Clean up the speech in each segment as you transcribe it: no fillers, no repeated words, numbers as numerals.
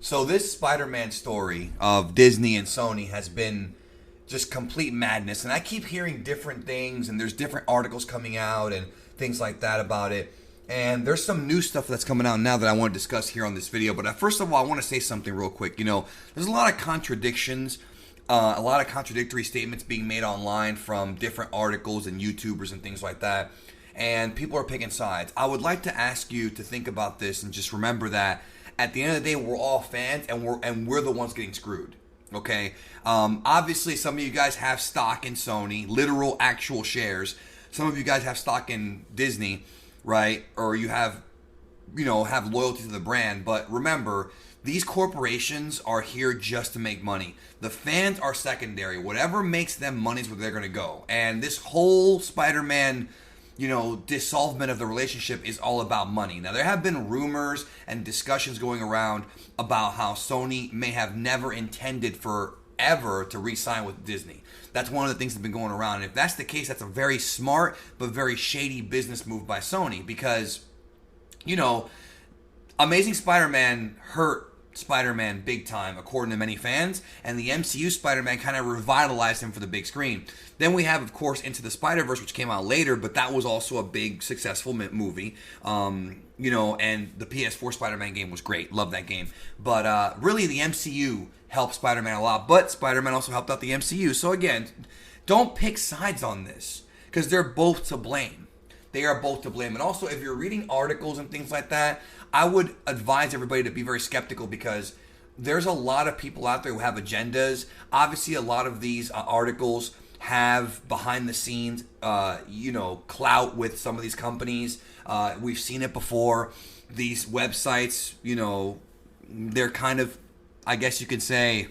So this Spider-Man story of Disney and Sony has been just complete madness, and I keep hearing different things, and there's different articles coming out and things like that about it. And there's some new stuff that's coming out now that I want to discuss here on this video. But first of all, I want to say something real quick. There's a lot of contradictions, a lot of contradictory statements being made online from different articles and YouTubers and things like that. And people are picking sides. I would like to ask you to think about this and just remember that at the end of the day, we're all fans, and we're the ones getting screwed. Okay? Obviously, some of you guys have stock in Sony, literal, actual shares. Some of you guys have stock in Disney, right? Or you have loyalty to the brand. But remember, these corporations are here just to make money. The fans are secondary. Whatever makes them money is where they're going to go. And this whole Spider-Man dissolvement of the relationship is all about money. Now, there have been rumors and discussions going around about how Sony may have never intended forever to re-sign with Disney. That's one of the things that's been going around. And if that's the case, that's a very smart but very shady business move by Sony because, Amazing Spider-Man hurt Spider-Man big time, according to many fans, and the MCU Spider-Man kind of revitalized him for the big screen. Then we have, of course, Into the Spider-Verse, which came out later, but that was also a big, successful movie. And the PS4 Spider-Man game was great. Love that game. But really, the MCU helped Spider-Man a lot, but Spider-Man also helped out the MCU. So again, don't pick sides on this, because they're both to blame. They are both to blame. And also, if you're reading articles and things like that, I would advise everybody to be very skeptical because there's a lot of people out there who have agendas. Obviously, a lot of these articles have behind the scenes, clout with some of these companies. We've seen it before. These websites, they're kind of, I guess you could say,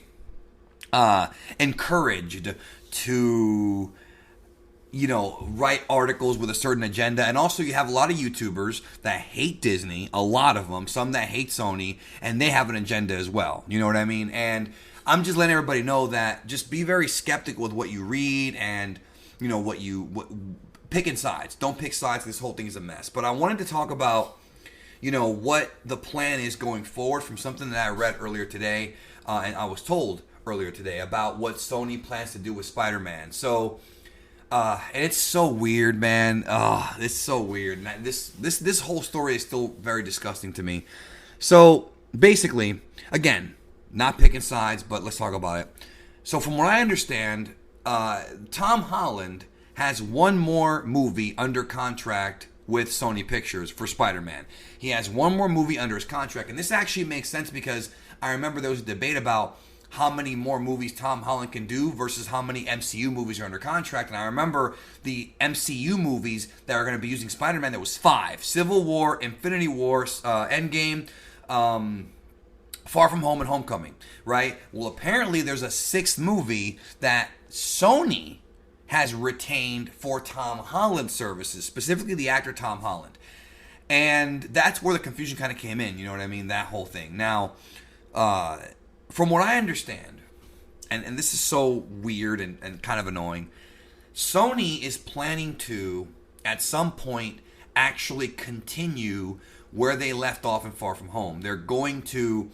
encouraged to write articles with a certain agenda. And also you have a lot of YouTubers that hate Disney, a lot of them, some that hate Sony, and they have an agenda as well. You know what I mean? And I'm just letting everybody know that just be very skeptical with what you read and, picking sides. Don't pick sides. This whole thing is a mess. But I wanted to talk about, what the plan is going forward from something that I read earlier today, and I was told earlier today about what Sony plans to do with Spider-Man. So, and it's so weird, man. It's so weird. And this whole story is still very disgusting to me. So basically, again, not picking sides, but let's talk about it. So from what I understand, Tom Holland has one more movie under contract with Sony Pictures for Spider-Man. He has one more movie under his contract, and this actually makes sense because I remember there was a debate about how many more movies Tom Holland can do versus how many MCU movies are under contract. And I remember the MCU movies that are going to be using Spider-Man, there was 5. Civil War, Infinity War, Endgame, Far From Home, and Homecoming, right? Well, apparently there's a 6th movie that Sony has retained for Tom Holland services, specifically the actor Tom Holland. And that's where the confusion kind of came in, you know what I mean? That whole thing. Now, from what I understand, and this is so weird and kind of annoying, Sony is planning to, at some point, actually continue where they left off in Far From Home. They're going to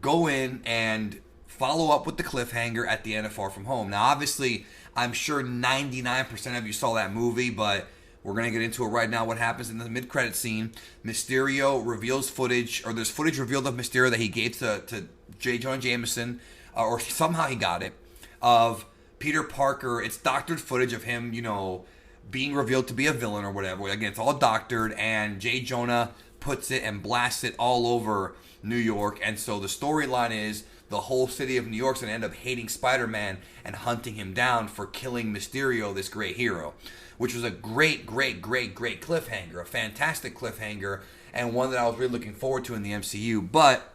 go in and follow up with the cliffhanger at the end of Far From Home. Now, obviously, I'm sure 99% of you saw that movie, but we're going to get into it right now. What happens in the mid-credit scene, Mysterio reveals footage, or there's footage revealed of Mysterio that he gave to J. Jonah Jameson, or somehow he got it, of Peter Parker. It's doctored footage of him, being revealed to be a villain or whatever. Again, it's all doctored, and J. Jonah puts it and blasts it all over New York. And so the storyline is the whole city of New York's going to end up hating Spider-Man and hunting him down for killing Mysterio, this great hero, which was a great cliffhanger, a fantastic cliffhanger, and one that I was really looking forward to in the MCU. But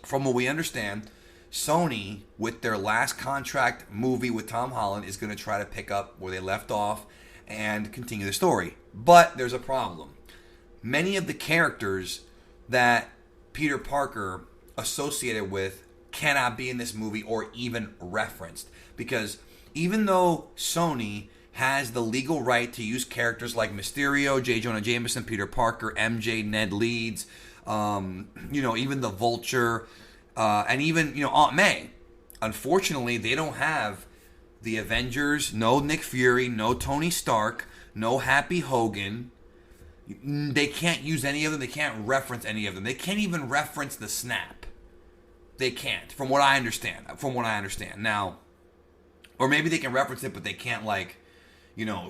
from what we understand, Sony, with their last contract movie with Tom Holland, is going to try to pick up where they left off and continue the story. But there's a problem. Many of the characters that Peter Parker associated with cannot be in this movie or even referenced, because even though Sony has the legal right to use characters like Mysterio, J. Jonah Jameson, Peter Parker, MJ, Ned Leeds, even the Vulture, and even Aunt May. Unfortunately, they don't have the Avengers. No Nick Fury. No Tony Stark. No Happy Hogan. They can't use any of them. They can't reference any of them. They can't even reference the snap. They can't, from what I understand. Now, or maybe they can reference it, but they can't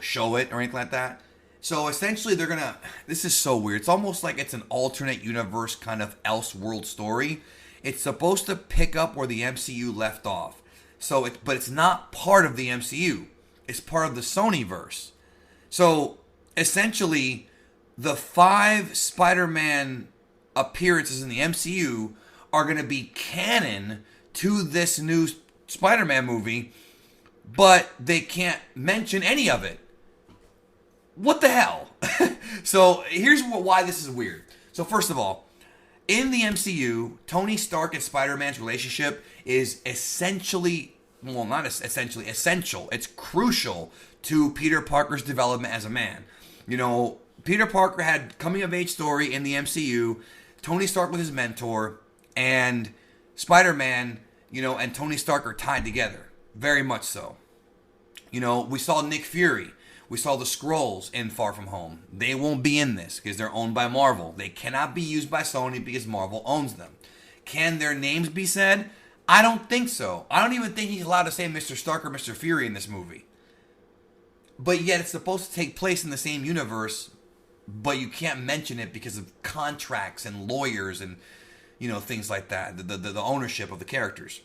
show it or anything like that. So essentially, they're gonna. This is so weird. It's almost like it's an alternate universe kind of Elseworld story. It's supposed to pick up where the MCU left off. But it's not part of the MCU. It's part of the Sonyverse. So essentially, the 5 Spider-Man appearances in the MCU are going to be canon to this new Spider-Man movie, but they can't mention any of it. What the hell? So here's why this is weird. So first of all, in the MCU, Tony Stark and Spider-Man's relationship is essential. It's crucial to Peter Parker's development as a man. Peter Parker had coming-of-age story in the MCU. Tony Stark was his mentor, and Spider-Man, and Tony Stark are tied together, very much so. We saw Nick Fury. We saw the Skrulls in Far From Home. They won't be in this because they're owned by Marvel. They cannot be used by Sony because Marvel owns them. Can their names be said? I don't think so. I don't even think he's allowed to say Mr. Stark or Mr. Fury in this movie. But yet it's supposed to take place in the same universe, but you can't mention it because of contracts and lawyers and things like that, the ownership of the characters.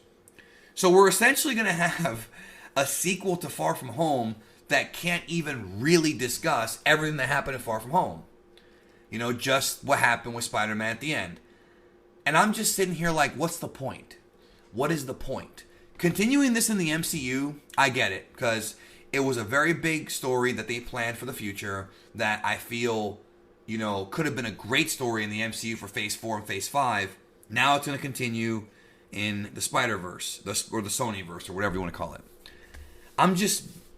So we're essentially going to have a sequel to Far From Home that can't even really discuss everything that happened in Far From Home. Just what happened with Spider-Man at the end. And I'm just sitting here like, what's the point? What is the point? Continuing this in the MCU, I get it, because it was a very big story that they planned for the future that I feel, could have been a great story in the MCU for Phase 4 and Phase 5. Now it's going to continue in the Spider-Verse, or the Sonyverse, or whatever you want to call it.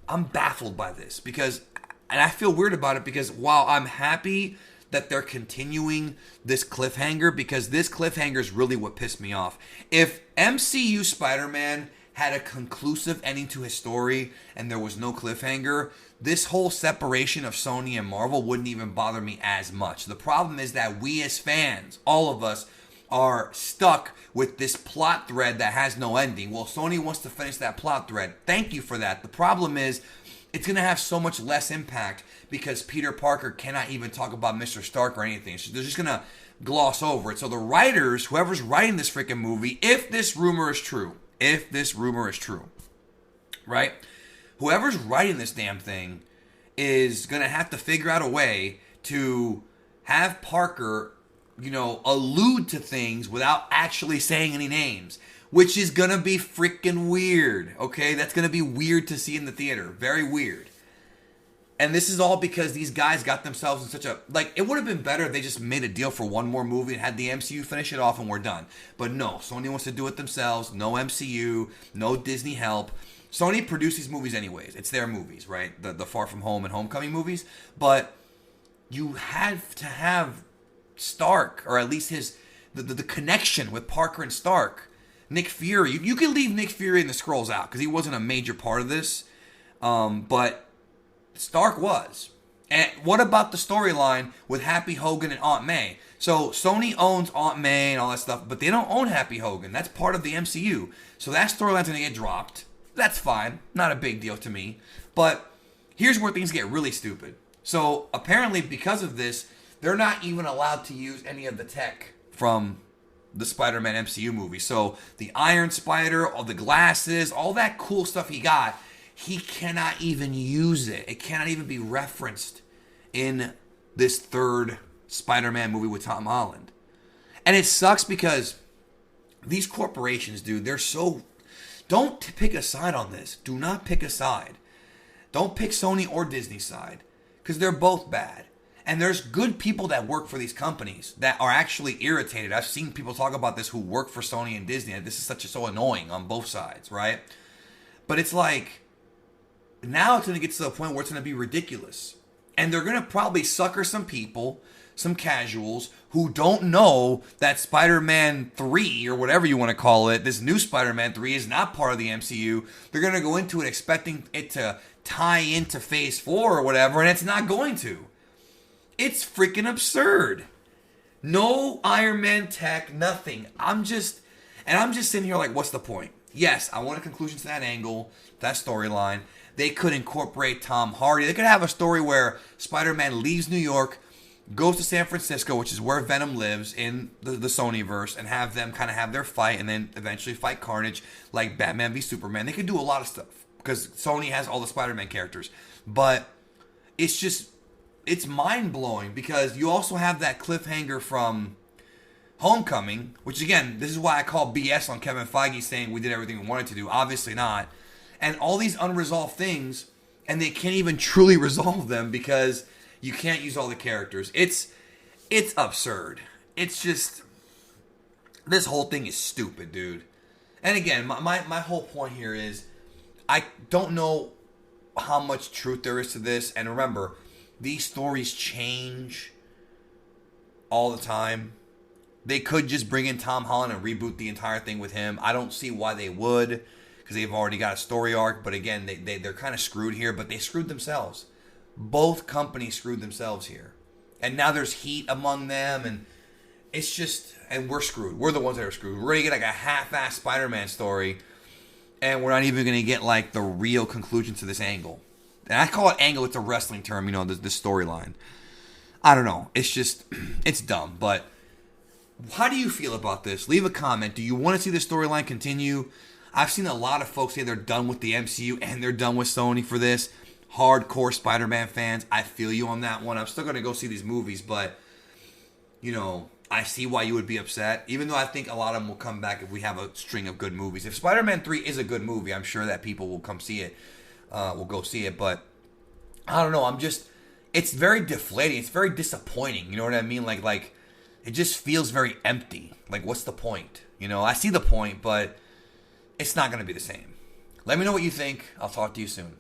I'm baffled by this and I feel weird about it because while I'm happy that they're continuing this cliffhanger, because this cliffhanger is really what pissed me off. If MCU Spider-Man had a conclusive ending to his story and there was no cliffhanger, this whole separation of Sony and Marvel wouldn't even bother me as much. The problem is that we as fans, all of us, are stuck with this plot thread that has no ending. Well, Sony wants to finish that plot thread. Thank you for that. The problem is it's going to have so much less impact because Peter Parker cannot even talk about Mr. Stark or anything. So they're just going to gloss over it. So the writers, whoever's writing this freaking movie, if this rumor is true, right? Whoever's writing this damn thing is going to have to figure out a way to have Parker allude to things without actually saying any names, which is gonna be freaking weird, okay? That's gonna be weird to see in the theater. Very weird. And this is all because these guys got themselves in such a... it would have been better if they just made a deal for one more movie and had the MCU finish it off and we're done. But no, Sony wants to do it themselves. No MCU, no Disney help. Sony produced these movies anyways. It's their movies, right? The Far From Home and Homecoming movies. But you have to have Stark, or at least the connection with Parker and Stark. Nick Fury, you can leave Nick Fury and the Skrulls out because he wasn't a major part of this, but Stark was. And what about the storyline with Happy Hogan and Aunt May? So Sony owns Aunt May and all that stuff, but they don't own Happy Hogan. That's part of the MCU. So that storyline's going to get dropped. That's fine. Not a big deal to me. But here's where things get really stupid. So apparently because of this, they're not even allowed to use any of the tech from the Spider-Man MCU movie. So the Iron Spider, all the glasses, all that cool stuff he got, he cannot even use it. It cannot even be referenced in this third Spider-Man movie with Tom Holland. And it sucks because these corporations, dude, they're so... Don't pick a side on this. Do not pick a side. Don't pick Sony or Disney's side because they're both bad. And there's good people that work for these companies that are actually irritated. I've seen people talk about this who work for Sony and Disney. And this is so annoying on both sides, right? But it's like, now it's going to get to the point where it's going to be ridiculous. And they're going to probably sucker some people some casuals who don't know that Spider-Man 3, or whatever you want to call it, this new Spider-Man 3 is not part of the MCU. They're going to go into it expecting it to tie into Phase 4 or whatever, and it's not going to. It's freaking absurd. No Iron Man tech, nothing. I'm just sitting here like, what's the point? Yes, I want a conclusion to that angle, that storyline. They could incorporate Tom Hardy. They could have a story where Spider-Man leaves New York, goes to San Francisco, which is where Venom lives in the Sonyverse, and have them kind of have their fight and then eventually fight Carnage like Batman v Superman. They could do a lot of stuff because Sony has all the Spider-Man characters. But it's mind-blowing because you also have that cliffhanger from Homecoming, which again, this is why I call BS on Kevin Feige saying we did everything we wanted to do. Obviously not. And all these unresolved things, and they can't even truly resolve them because you can't use all the characters. It's absurd. It's just, this whole thing is stupid, dude. And again, my whole point here is, I don't know how much truth there is to this. And remember, these stories change all the time. They could just bring in Tom Holland and reboot the entire thing with him. I don't see why they would, because they've already got a story arc. But again, they're kind of screwed here, but they screwed themselves. Both companies screwed themselves here. And now there's heat among them, and it's just, and we're screwed. We're the ones that are screwed. We're going to get like a half-assed Spider-Man story, and we're not even going to get like the real conclusion to this angle. And I call it angle, it's a wrestling term, this storyline. I don't know. It's just, it's dumb. But how do you feel about this? Leave a comment. Do you want to see the storyline continue? I've seen a lot of folks say they're done with the MCU and they're done with Sony for this. Hardcore Spider-Man fans, I feel you on that one. I'm still going to go see these movies, but, I see why you would be upset, even though I think a lot of them will come back if we have a string of good movies. If Spider-Man 3 is a good movie, I'm sure that people will come see it, will go see it, but I don't know, it's very deflating, it's very disappointing, you know what I mean? Like, it just feels very empty. Like, what's the point? I see the point, but it's not going to be the same. Let me know what you think. I'll talk to you soon.